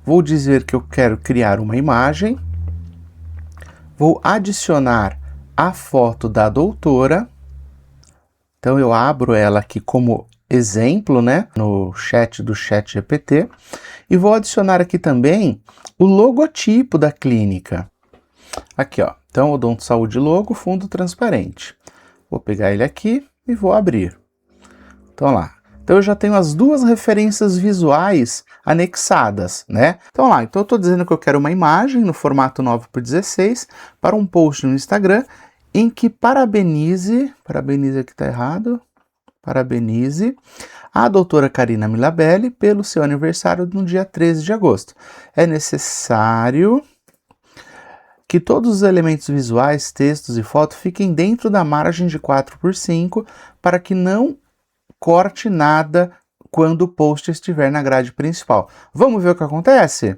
vou dizer que eu quero criar uma imagem, vou adicionar a foto da doutora, então eu abro ela aqui como exemplo, né, no chat do ChatGPT, e vou adicionar aqui também o logotipo da clínica. Aqui, ó, então Odonto Saúde logo, fundo transparente. Vou pegar ele aqui e vou abrir. Então lá. Então eu já tenho as duas referências visuais anexadas, né? Então lá, então eu estou dizendo que eu quero uma imagem no formato 9x16 para um post no Instagram em que parabenize aqui está errado, parabenize a doutora Karina Milabelli pelo seu aniversário no dia 13 de agosto. É necessário que todos os elementos visuais, textos e fotos fiquem dentro da margem de 4x5 para que não corte nada quando o post estiver na grade principal. Vamos ver o que acontece?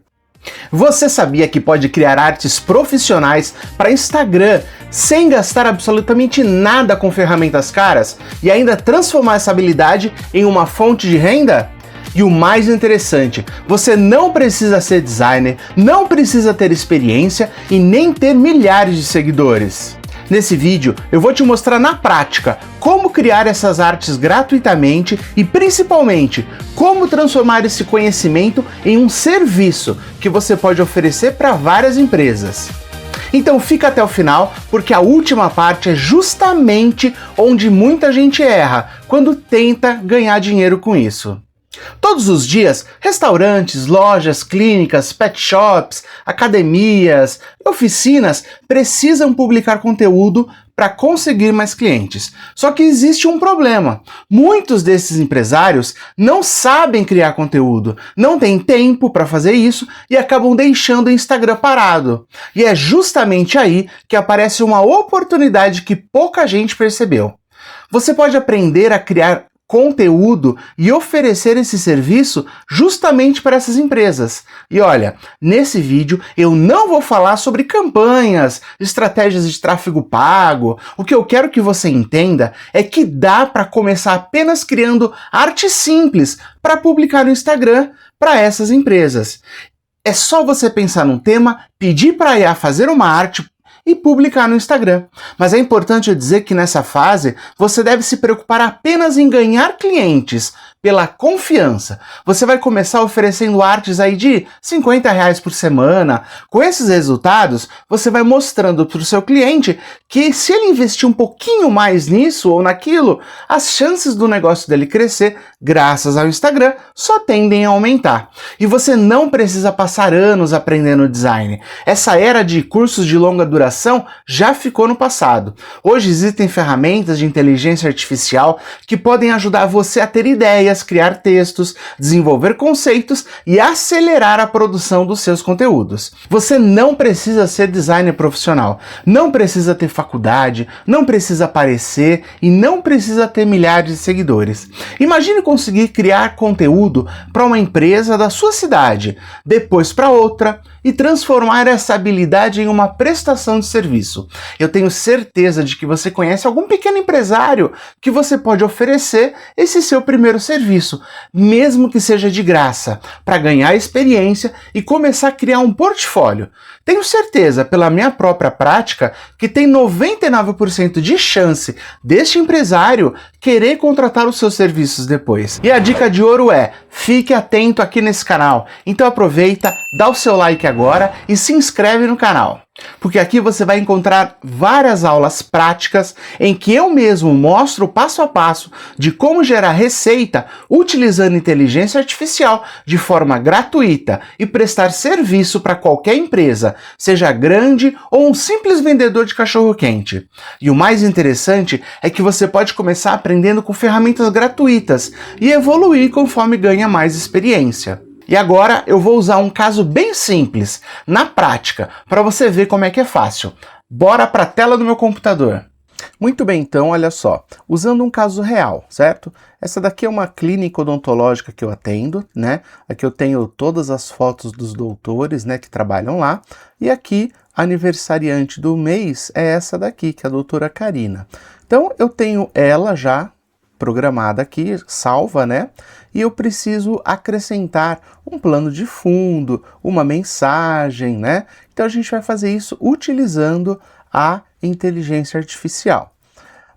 Você sabia que pode criar artes profissionais para Instagram sem gastar absolutamente nada com ferramentas caras e ainda transformar essa habilidade em uma fonte de renda? E o mais interessante, você não precisa ser designer, não precisa ter experiência e nem ter milhares de seguidores. Nesse vídeo, eu vou te mostrar na prática como criar essas artes gratuitamente e, principalmente, como transformar esse conhecimento em um serviço que você pode oferecer para várias empresas. Então fica até o final, porque a última parte é justamente onde muita gente erra quando tenta ganhar dinheiro com isso. Todos os dias, restaurantes, lojas, clínicas, pet shops, academias, oficinas precisam publicar conteúdo para conseguir mais clientes. Só que existe um problema. Muitos desses empresários não sabem criar conteúdo, não têm tempo para fazer isso e acabam deixando o Instagram parado. E é justamente aí que aparece uma oportunidade que pouca gente percebeu. Você pode aprender a criar conteúdo e oferecer esse serviço justamente para essas empresas. E olha, nesse vídeo eu não vou falar sobre campanhas, estratégias de tráfego pago. O que eu quero que você entenda é que dá para começar apenas criando arte simples para publicar no Instagram para essas empresas. É só você pensar num tema, pedir para a IA fazer uma arte e publicar no Instagram. Mas é importante eu dizer que nessa fase você deve se preocupar apenas em ganhar clientes pela confiança. Você vai começar oferecendo artes aí de R$50 por semana. Com esses resultados, você vai mostrando para o seu cliente que se ele investir um pouquinho mais nisso ou naquilo, as chances do negócio dele crescer, graças ao Instagram, só tendem a aumentar. E você não precisa passar anos aprendendo design. Essa era de cursos de longa duração já ficou no passado. Hoje existem ferramentas de inteligência artificial que podem ajudar você a ter ideias, criar textos, desenvolver conceitos e acelerar a produção dos seus conteúdos. Você não precisa ser designer profissional, não precisa ter faculdade, não precisa aparecer e não precisa ter milhares de seguidores. Imagine conseguir criar conteúdo para uma empresa da sua cidade, depois para outra, e transformar essa habilidade em uma prestação de serviço. Eu tenho certeza de que você conhece algum pequeno empresário que você pode oferecer esse seu primeiro serviço, mesmo que seja de graça, para ganhar experiência e começar a criar um portfólio. Tenho certeza, pela minha própria prática, que tem 99% de chance deste empresário querer contratar os seus serviços depois. E a dica de ouro é: fique atento aqui nesse canal. Então aproveita, dá o seu like agora e se inscreve no canal. Porque aqui você vai encontrar várias aulas práticas em que eu mesmo mostro passo a passo de como gerar receita utilizando inteligência artificial de forma gratuita e prestar serviço para qualquer empresa, seja grande ou um simples vendedor de cachorro-quente. E o mais interessante é que você pode começar aprendendo com ferramentas gratuitas e evoluir conforme ganha mais experiência. E agora eu vou usar um caso bem simples, na prática, para você ver como é que é fácil. Bora para a tela do meu computador. Muito bem, então, olha só. Usando um caso real, certo? Essa daqui é uma clínica odontológica que eu atendo, né? Aqui eu tenho todas as fotos dos doutores, né, que trabalham lá. E aqui, a aniversariante do mês é essa daqui, que é a doutora Karina. Então, eu tenho ela já programada aqui, salva, né? e eu preciso acrescentar um plano de fundo, uma mensagem, né? Então a gente vai fazer isso utilizando a inteligência artificial.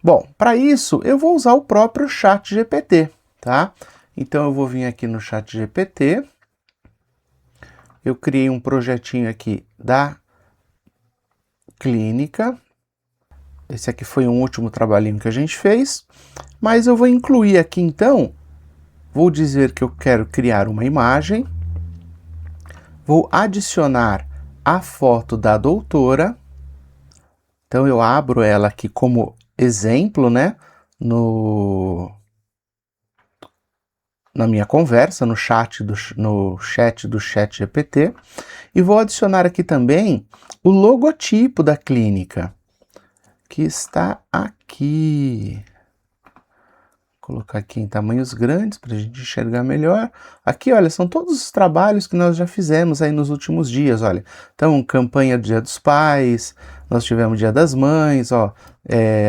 Bom, para isso eu vou usar o próprio ChatGPT, tá? Então eu vou vir aqui no ChatGPT, eu criei um projetinho aqui da clínica. Esse aqui foi um último trabalhinho que a gente fez, mas eu vou incluir aqui então, vou dizer que eu quero criar uma imagem, vou adicionar a foto da doutora, então eu abro ela aqui como exemplo, né, na minha conversa, no chat do ChatGPT, e vou adicionar aqui também o logotipo da clínica, que está aqui. Vou colocar aqui em tamanhos grandes para a gente enxergar melhor. Aqui, olha, são todos os trabalhos que nós já fizemos aí nos últimos dias, olha. Então, campanha do Dia dos Pais, nós tivemos Dia das Mães, ó,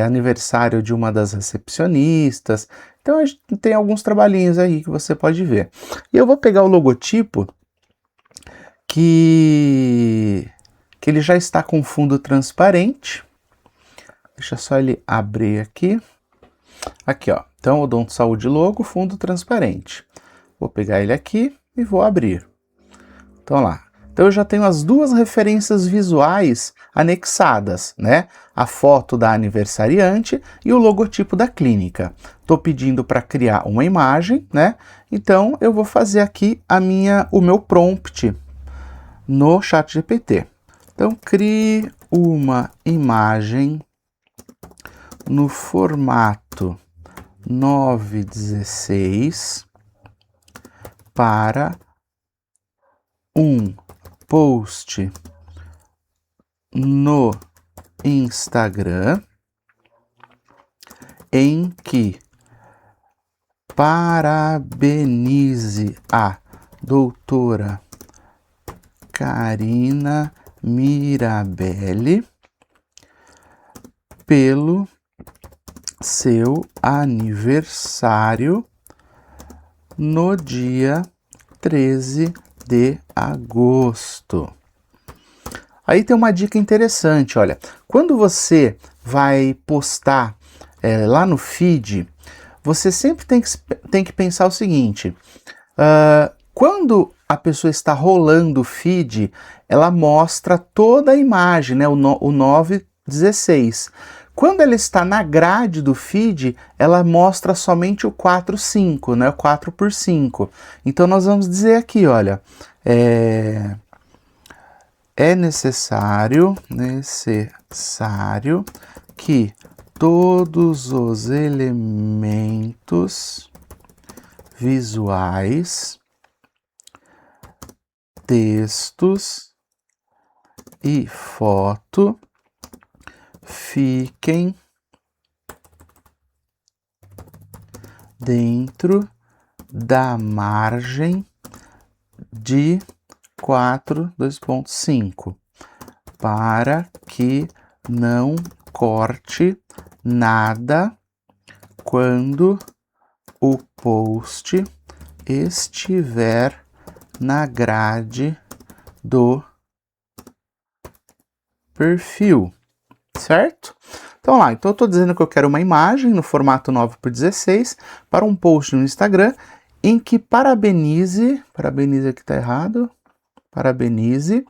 aniversário de uma das recepcionistas. Então, a gente tem alguns trabalhinhos aí que você pode ver. E eu vou pegar o logotipo que ele já está com fundo transparente. Deixa só ele abrir aqui. Aqui, ó. Então, Odonto Saúde Logo, fundo transparente. Vou pegar ele aqui e vou abrir. Então, lá. Então, eu já tenho as duas referências visuais anexadas, né? A foto da aniversariante e o logotipo da clínica. Estou pedindo para criar uma imagem, né? Então, eu vou fazer aqui o meu prompt no ChatGPT. Então, crie uma imagem no formato 9:16 para um post no Instagram em que parabenize a doutora Karina Mirabelli pelo seu aniversário no dia 13 de agosto. Aí tem uma dica interessante, olha. Quando você vai postar lá no feed, você sempre tem que pensar o seguinte, quando a pessoa está rolando o feed, ela mostra toda a imagem, né, o 9:16. Quando ela está na grade do feed, ela mostra somente o 4:5, né, o 4:5. Então nós vamos dizer aqui, olha, é necessário que todos os elementos visuais, textos e foto fiquem dentro da margem de 4:5 para que não corte nada quando o post estiver na grade do perfil, certo? Então lá, então eu estou dizendo que eu quero uma imagem no formato 9:16 para um post no Instagram em que parabenize aqui está errado, parabenize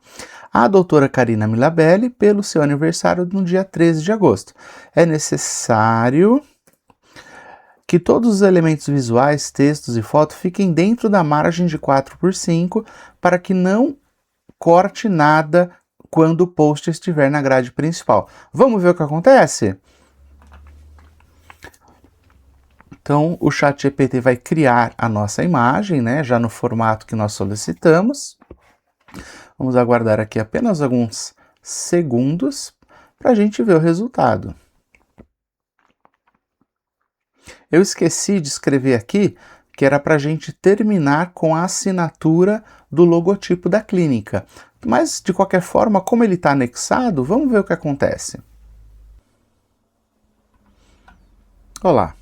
a doutora Karina Mirabelli pelo seu aniversário no dia 13 de agosto. É necessário que todos os elementos visuais, textos e fotos fiquem dentro da margem de 4:5 para que não corte nada quando o post estiver na grade principal. Vamos ver o que acontece? Então, o ChatGPT vai criar a nossa imagem, né, já no formato que nós solicitamos. Vamos aguardar aqui apenas alguns segundos para a gente ver o resultado. Eu esqueci de escrever aqui que era para a gente terminar com a assinatura do logotipo da clínica. Mas, de qualquer forma, como ele está anexado, vamos ver o que acontece. Olá.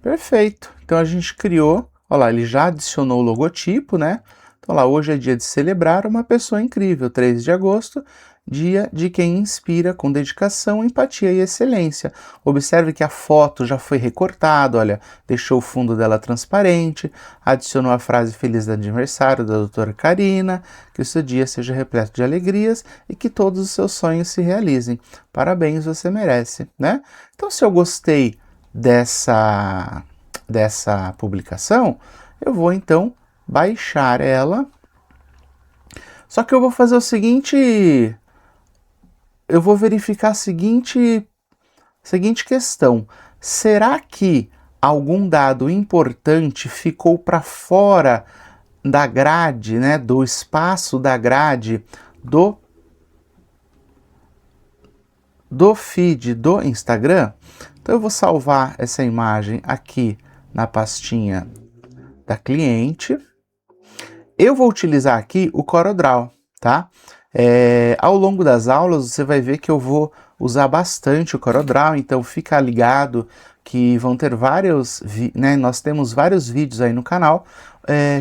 Perfeito. Então, a gente criou Olha lá, ele já adicionou o logotipo, né? Então lá, hoje é dia de celebrar uma pessoa incrível, 3 de agosto, dia de quem inspira com dedicação, empatia e excelência. Observe que a foto já foi recortada, olha, deixou o fundo dela transparente, adicionou a frase feliz aniversário da doutora Karina, que o seu dia seja repleto de alegrias e que todos os seus sonhos se realizem. Parabéns, você merece, né? Então, se eu gostei dessa publicação, eu vou então baixar ela. Só que eu vou fazer o seguinte, eu vou verificar a seguinte questão. Será que algum dado importante ficou para fora da grade, né, do espaço da grade do feed do Instagram? Então eu vou salvar essa imagem aqui na pastinha da cliente. Eu vou utilizar aqui o CorelDRAW, tá? Ao longo das aulas você vai ver que eu vou usar bastante o CorelDRAW, então fica ligado que vão ter vários, né, nós temos vários vídeos aí no canal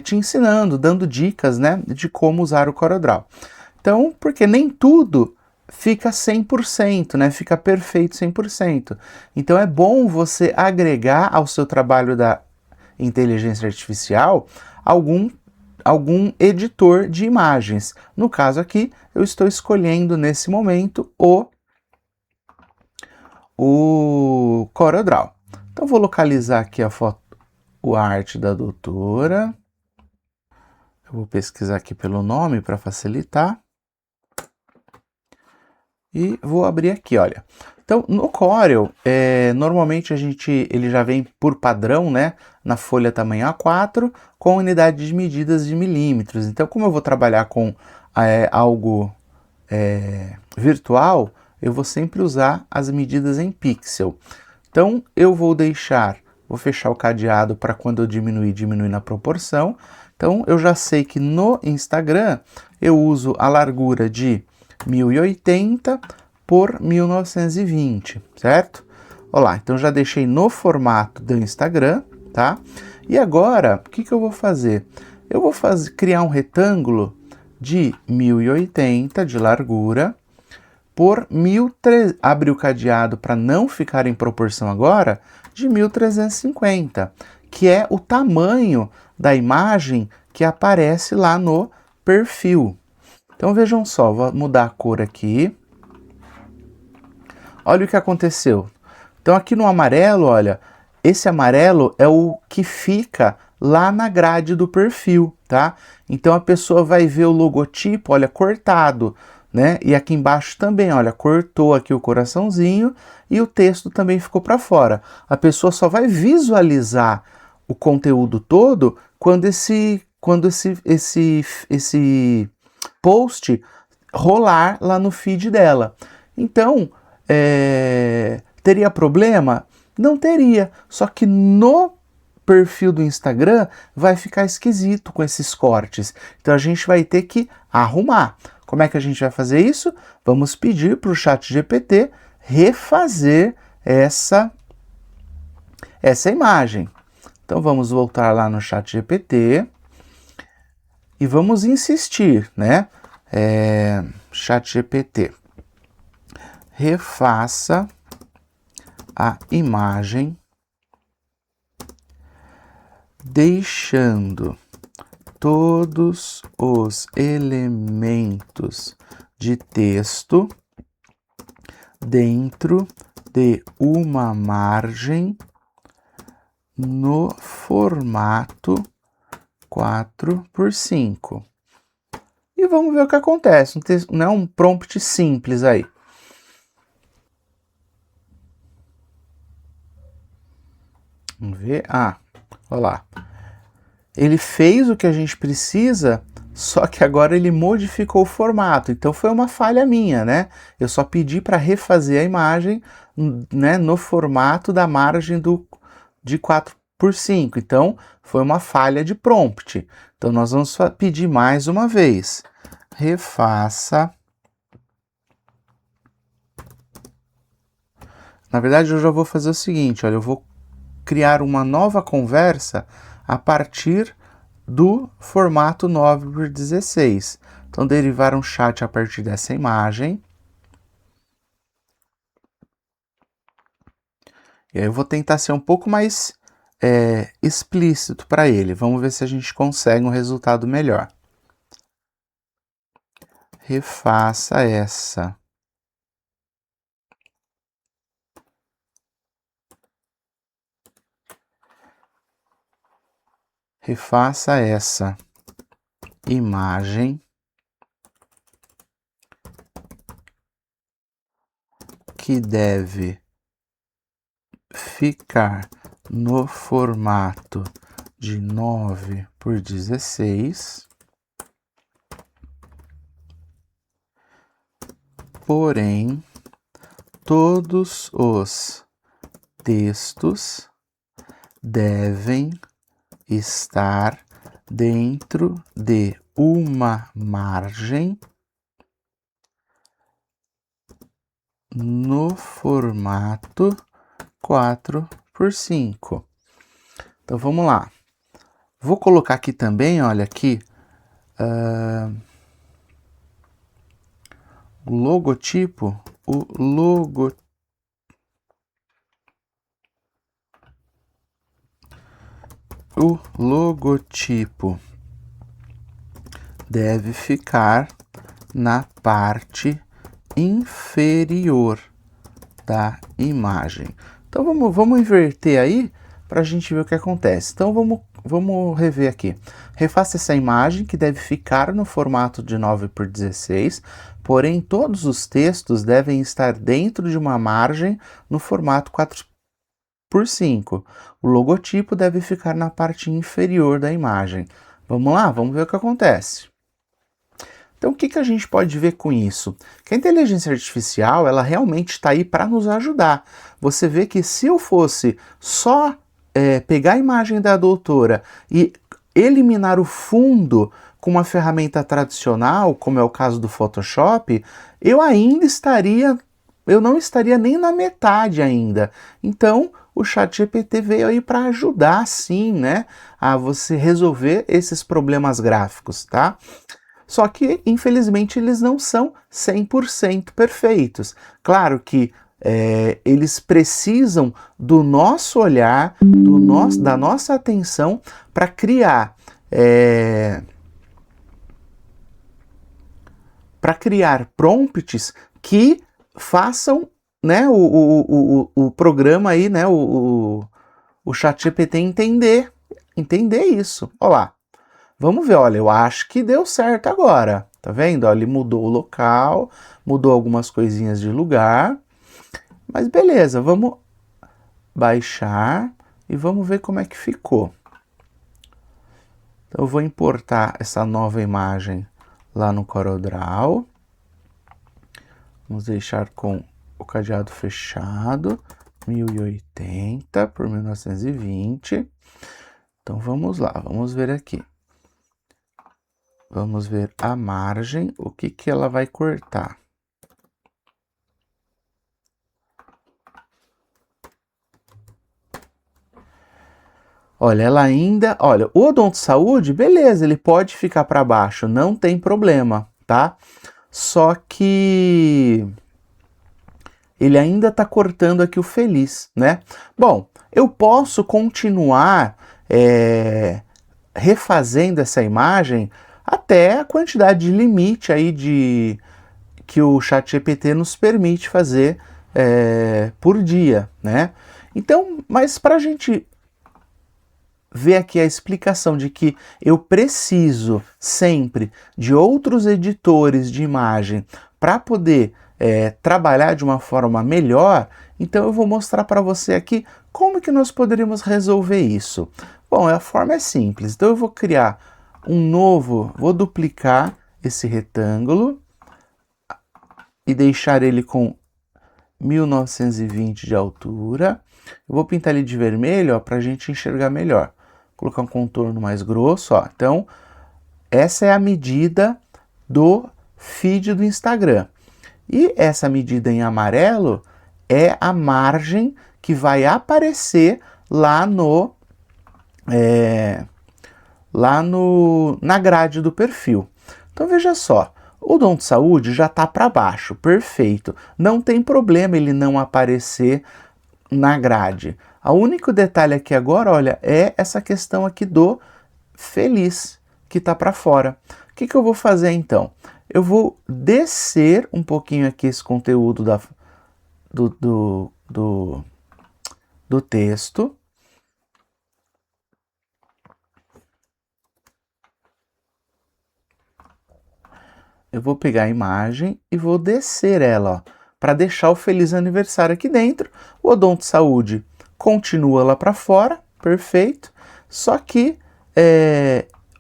te ensinando, dando dicas, né, de como usar o CorelDRAW. Então, porque nem tudo fica 100%, né, fica perfeito 100%. Então é bom você agregar ao seu trabalho da inteligência artificial algum editor de imagens. No caso aqui, eu estou escolhendo nesse momento o CorelDRAW. Então vou localizar aqui a foto, a arte da doutora. Eu vou pesquisar aqui pelo nome para facilitar. E vou abrir aqui, olha. Então, no Corel, normalmente ele já vem por padrão, né, na folha tamanho A4, com unidade de medidas de milímetros. Então, como eu vou trabalhar com algo virtual, eu vou sempre usar as medidas em pixel. Então, eu vou fechar o cadeado para quando eu diminuir na proporção. Então, eu já sei que no Instagram eu uso a largura de 1080 por 1920, certo? Olha lá, então já deixei no formato do Instagram, tá? E agora, o que eu vou fazer? Eu vou criar um retângulo de 1080 de largura por 1300, abre o cadeado para não ficar em proporção agora, de 1350, que é o tamanho da imagem que aparece lá no perfil. Então vejam só, vou mudar a cor aqui. Olha o que aconteceu. Então aqui no amarelo, olha, esse amarelo é o que fica lá na grade do perfil, tá? Então a pessoa vai ver o logotipo, olha, cortado, né? E aqui embaixo também, olha, cortou aqui o coraçãozinho e o texto também ficou para fora. A pessoa só vai visualizar o conteúdo todo quando esse post rolar lá no feed dela. Então, teria problema? Não teria, só que no perfil do Instagram vai ficar esquisito com esses cortes. Então a gente vai ter que arrumar. Como é que a gente vai fazer isso? Vamos pedir para o ChatGPT refazer essa imagem. Então vamos voltar lá no ChatGPT e vamos insistir, né? ChatGPT, refaça a imagem deixando todos os elementos de texto dentro de uma margem no formato 4x5. E vamos ver o que acontece. Não é um prompt simples aí. Vamos ver. Olha lá. Ele fez o que a gente precisa, só que agora ele modificou o formato. Então foi uma falha minha, né? Eu só pedi para refazer a imagem, né, no formato da margem de 4x5. Então foi uma falha de prompt. Então nós vamos pedir mais uma vez. Refaça. Na verdade, eu já vou fazer o seguinte, olha, eu vou criar uma nova conversa a partir do formato 9x16. Então, derivar um chat a partir dessa imagem. E aí eu vou tentar ser um pouco mais explícito para ele. Vamos ver se a gente consegue um resultado melhor. Refaça essa. Refaça essa imagem que deve ficar no formato de 9x16, porém, todos os textos devem estar dentro de uma margem no formato 4x5. Então vamos lá. Vou colocar aqui também, olha aqui, o logotipo, o logotipo deve ficar na parte inferior da imagem. Então vamos inverter aí para a gente ver o que acontece. Então vamos rever aqui. Refaça essa imagem que deve ficar no formato de 9x16, porém todos os textos devem estar dentro de uma margem no formato 4x5. O logotipo deve ficar na parte inferior da imagem. Vamos lá? Vamos ver o que acontece. Então, o que a gente pode ver com isso? Que a inteligência artificial, ela realmente está aí para nos ajudar. Você vê que se eu fosse só pegar a imagem da doutora e eliminar o fundo com uma ferramenta tradicional, como é o caso do Photoshop, eu não estaria nem na metade ainda. Então, o ChatGPT veio aí para ajudar, sim, né, a você resolver esses problemas gráficos, tá? Só que, infelizmente, eles não são 100% perfeitos. Claro que eles precisam do nosso olhar, da nossa atenção para criar prompts que façam, né, o programa aí, né, o ChatGPT entender isso. Olha lá. Vamos ver, olha, eu acho que deu certo agora. Tá vendo? Olha, ele mudou o local, mudou algumas coisinhas de lugar. Mas beleza, vamos baixar e vamos ver como é que ficou. Então eu vou importar essa nova imagem lá no CorelDRAW. Vamos deixar com o cadeado fechado, 1080 por 1920. Então vamos lá, vamos ver aqui. Vamos ver a margem, o que ela vai cortar. Olha, ela ainda... Olha, o Odonto Saúde, beleza, ele pode ficar para baixo, não tem problema, tá? Só que ele ainda está cortando aqui o Feliz, né? Bom, eu posso continuar refazendo essa imagem até a quantidade de limite aí que o ChatGPT nos permite fazer por dia, né? Então, mas para a gente ver aqui a explicação de que eu preciso sempre de outros editores de imagem para poder trabalhar de uma forma melhor, então eu vou mostrar para você aqui como que nós poderíamos resolver isso. Bom, a forma é simples, então eu vou criar vou duplicar esse retângulo e deixar ele com 1920 de altura. Eu vou pintar ele de vermelho para a gente enxergar melhor. Vou colocar um contorno mais grosso, ó. Então, essa é a medida do feed do Instagram. E essa medida em amarelo é a margem que vai aparecer lá no lá na grade do perfil. Então veja só, o Dom de Saúde já está para baixo, perfeito. Não tem problema ele não aparecer na grade. O único detalhe aqui agora, olha, é essa questão aqui do feliz, que está para fora. O que eu vou fazer então? Eu vou descer um pouquinho aqui esse conteúdo do texto. Eu vou pegar a imagem e vou descer ela, para deixar o feliz aniversário aqui dentro. O Odonto Saúde continua lá para fora, perfeito. Só que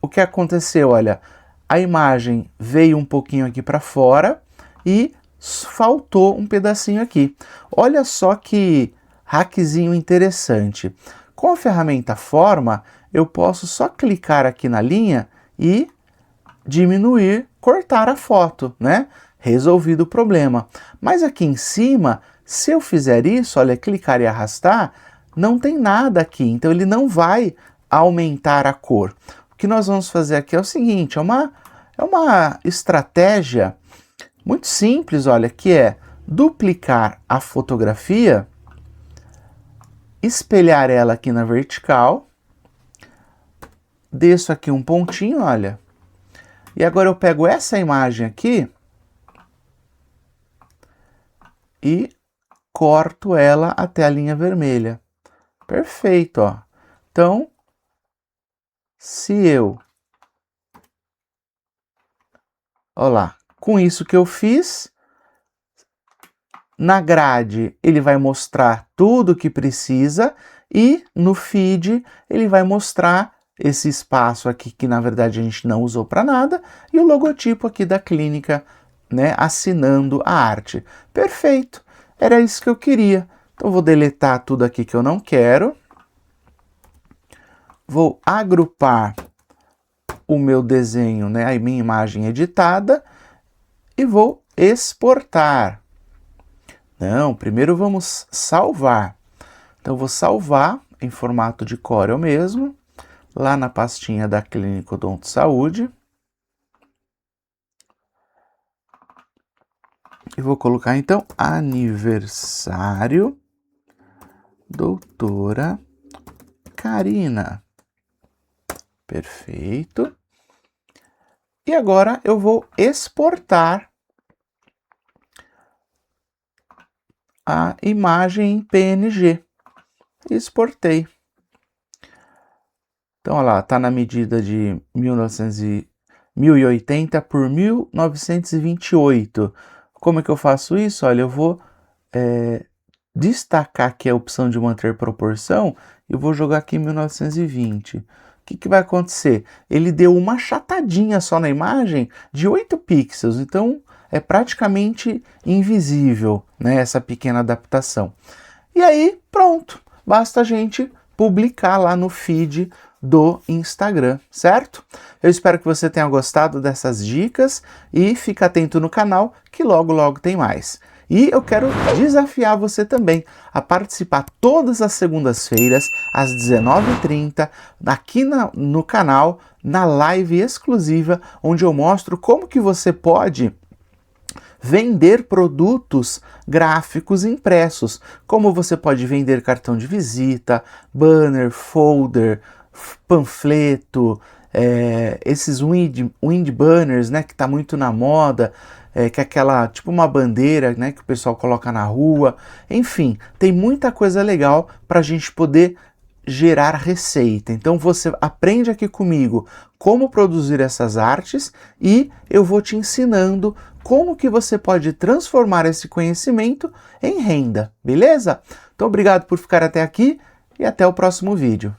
o que aconteceu, olha, a imagem veio um pouquinho aqui para fora e faltou um pedacinho aqui. Olha só que hackzinho interessante. Com a ferramenta Forma, eu posso só clicar aqui na linha e diminuir, cortar a foto, né? Resolvido o problema. Mas aqui em cima, se eu fizer isso, olha, clicar e arrastar, não tem nada aqui, então ele não vai aumentar a cor. O que nós vamos fazer aqui é o seguinte, é uma estratégia muito simples, olha, que é duplicar a fotografia, espelhar ela aqui na vertical, desço aqui um pontinho, olha, e agora eu pego essa imagem aqui e corto ela até a linha vermelha. Perfeito, ó. Então, se eu... Olha lá, com isso que eu fiz, na grade ele vai mostrar tudo o que precisa e no feed ele vai mostrar esse espaço aqui que na verdade a gente não usou para nada e o logotipo aqui da clínica, né, assinando a arte. Perfeito, era isso que eu queria. Então vou deletar tudo aqui que eu não quero. Vou agrupar o meu desenho, né, a minha imagem editada e vou exportar. Não, primeiro vamos salvar. Então vou salvar em formato de Corel mesmo, lá na pastinha da Clínica Odonto Saúde. E vou colocar então aniversário doutora Karina. Perfeito. E agora eu vou exportar a imagem em PNG. Exportei. Então, olha lá, está na medida de 1080 por 1928. Como é que eu faço isso? Olha, eu vou destacar aqui a opção de manter proporção e eu vou jogar aqui em 1920. O que vai acontecer? Ele deu uma achatadinha só na imagem de 8 pixels, então é praticamente invisível, né, essa pequena adaptação. E aí, pronto, basta a gente publicar lá no feed do Instagram, certo? Eu espero que você tenha gostado dessas dicas e fique atento no canal que logo logo tem mais. E eu quero desafiar você também a participar todas as segundas-feiras, às 19h30, aqui no canal, na live exclusiva, onde eu mostro como que você pode vender produtos gráficos impressos, como você pode vender cartão de visita, banner, folder, panfleto, esses wind banners, né, que está muito na moda, que é aquela, tipo uma bandeira, né, que o pessoal coloca na rua. Enfim, tem muita coisa legal para a gente poder gerar receita. Então você aprende aqui comigo como produzir essas artes e eu vou te ensinando como que você pode transformar esse conhecimento em renda, beleza? Então obrigado por ficar até aqui e até o próximo vídeo.